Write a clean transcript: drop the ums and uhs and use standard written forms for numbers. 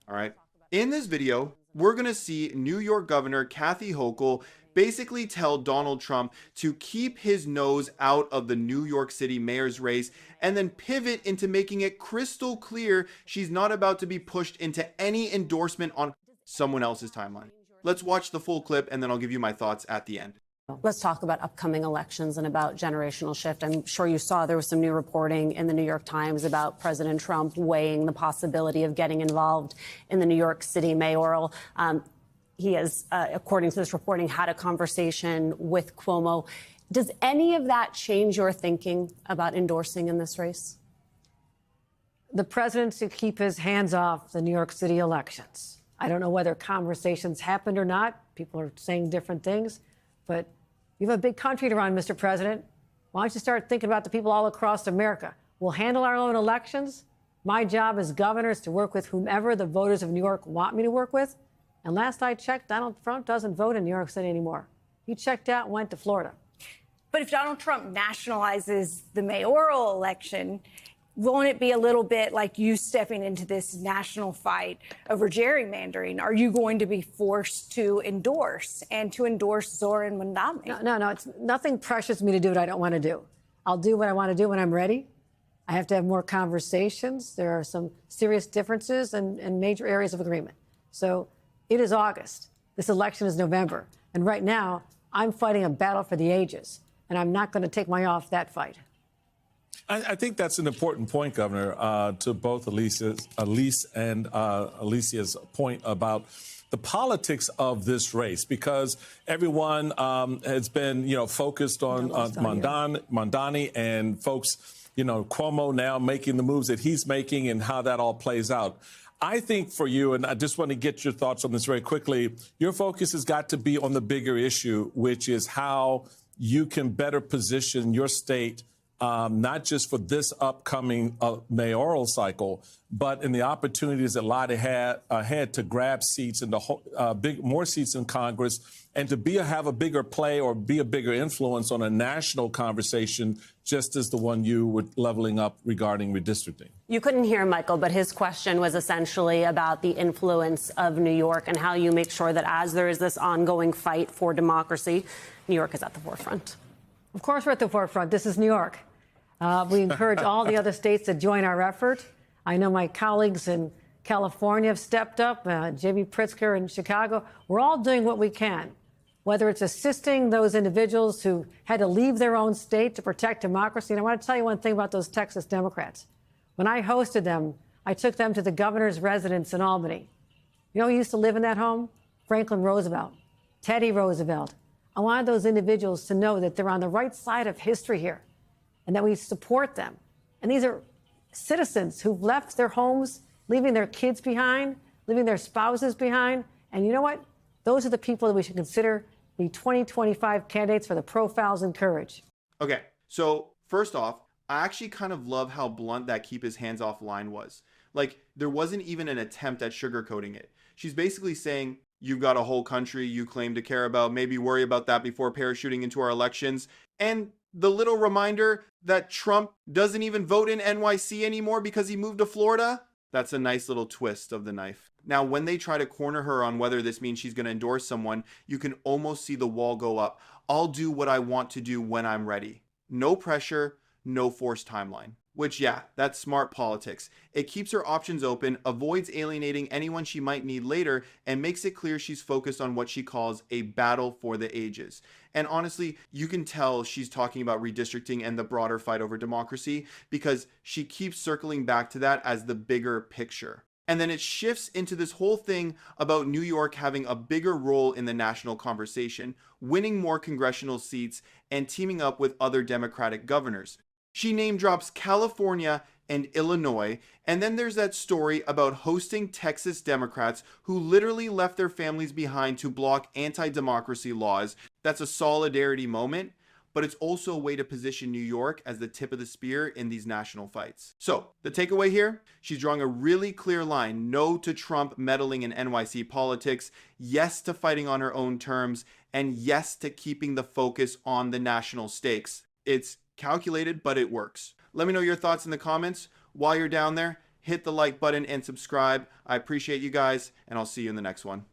All right. In this video, we're going to see New York Governor Kathy Hochul basically tell Donald Trump to keep his nose out of the New York City mayor's race and then pivot into making it crystal clear she's not about to be pushed into any endorsement on someone else's timeline. Let's watch the full clip and then I'll give you my thoughts at the end. Let's talk about upcoming elections and about generational shift. I'm sure you saw there was some new reporting in the New York Times about President Trump weighing the possibility of getting involved in the New York City mayoral. He has, according to this reporting, had a conversation with Cuomo. Does any of that change your thinking about endorsing in this race? The president should keep his hands off the New York City elections. I don't know whether conversations happened or not. People are saying different things, but you have a big country to run, Mr. President. Why don't you start thinking about the people all across America? We'll handle our own elections. My job as governor is to work with whomever the voters of New York want me to work with. And last I checked, Donald Trump doesn't vote in New York City anymore. He checked out and went to Florida. But if Donald Trump nationalizes the mayoral election, won't it be a little bit like you stepping into this national fight over gerrymandering? Are you going to be forced to endorse Zoran Mandami? No, it's nothing pressures me to do what I don't want to do. I'll do what I want to do when I'm ready. I have to have more conversations. There are some serious differences and major areas of agreement. So it is August. This election is November. And right now, I'm fighting a battle for the ages. And I'm not going to take my eye off that fight. I think that's an important point, Governor, to both Elise and Alicia's point about the politics of this race, because everyone has been, focused on Mandani and folks, Cuomo now making the moves that he's making and how that all plays out. I think for you, and I just want to get your thoughts on this very quickly, your focus has got to be on the bigger issue, which is how you can better position your state, not just for this upcoming mayoral cycle, but in the opportunities that lie ahead to grab seats in the more seats in Congress, and to have a bigger play or be a bigger influence on a national conversation, just as the one you were leveling up regarding redistricting. You couldn't hear Michael, but his question was essentially about the influence of New York and how you make sure that as there is this ongoing fight for democracy, New York is at the forefront. Of course we're at the forefront. This is New York. We encourage all the other states to join our effort. I know my colleagues in California have stepped up, J.B. Pritzker in Chicago. We're all doing what we can, whether it's assisting those individuals who had to leave their own state to protect democracy. And I want to tell you one thing about those Texas Democrats. When I hosted them, I took them to the governor's residence in Albany. You know who used to live in that home? Franklin Roosevelt, Teddy Roosevelt. I wanted those individuals to know that they're on the right side of history here, and that we support them. And these are citizens who've left their homes, leaving their kids behind, leaving their spouses behind. And you know what? Those are the people that we should consider the 2025 candidates for the profiles in courage. Okay, so first off, I actually kind of love how blunt that keep his hands off line was. Like, there wasn't even an attempt at sugarcoating it. She's basically saying, you've got a whole country you claim to care about, maybe worry about that before parachuting into our elections. And the little reminder that Trump doesn't even vote in NYC anymore because he moved to Florida. That's a nice little twist of the knife. Now, when they try to corner her on whether this means she's going to endorse someone, you can almost see the wall go up. I'll do what I want to do when I'm ready. No pressure, no forced timeline. Which, yeah, that's smart politics. It keeps her options open, avoids alienating anyone she might need later, and makes it clear she's focused on what she calls a battle for the ages. And honestly, you can tell she's talking about redistricting and the broader fight over democracy because she keeps circling back to that as the bigger picture. And then it shifts into this whole thing about New York having a bigger role in the national conversation, winning more congressional seats, and teaming up with other Democratic governors. She name drops California and Illinois, and then there's that story about hosting Texas Democrats who literally left their families behind to block anti-democracy laws. That's a solidarity moment, but it's also a way to position New York as the tip of the spear in these national fights. So the takeaway here, she's drawing a really clear line. No to Trump meddling in NYC politics, yes to fighting on her own terms, and yes to keeping the focus on the national stakes. It's calculated, but it works. Let me know your thoughts in the comments. While you're down there, hit the like button and subscribe. I appreciate you guys, and I'll see you in the next one.